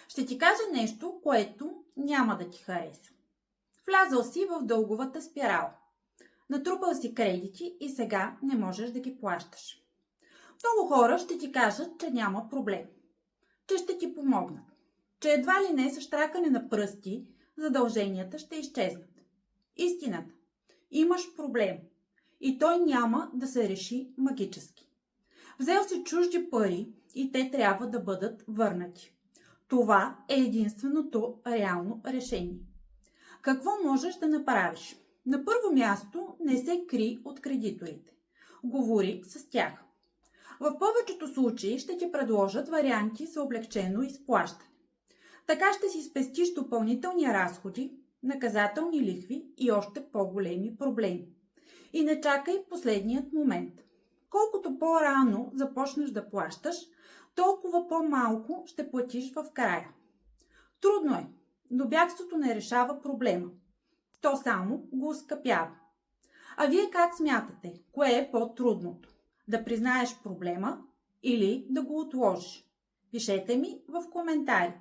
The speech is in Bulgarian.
Ще ти кажа нещо, което няма да ти хареса. Влязъл си в дълговата спирала. Натрупал си кредити и сега не можеш да ги плащаш. Много хора ще ти кажат, че няма проблем, че ще ти помогнат, че едва ли не с щракане на пръсти задълженията ще изчезнат. Истината. Имаш проблем и той няма да се реши магически. Взел си чужди пари и те трябва да бъдат върнати. Това е единственото реално решение. Какво можеш да направиш? На първо място не се кри от кредиторите. Говори с тях. В повечето случаи ще ти предложат варианти за облекчено изплащане. Така ще си спестиш допълнителни разходи, наказателни лихви и още по-големи проблеми. И не чакай последният момент. Колкото по-рано започнеш да плащаш, толкова по-малко ще платиш в края. Трудно е, но бягството не решава проблема. То само го оскъпява. А вие как смятате? Кое е по-трудното? Да признаеш проблема или да го отложиш? Пишете ми в коментарите.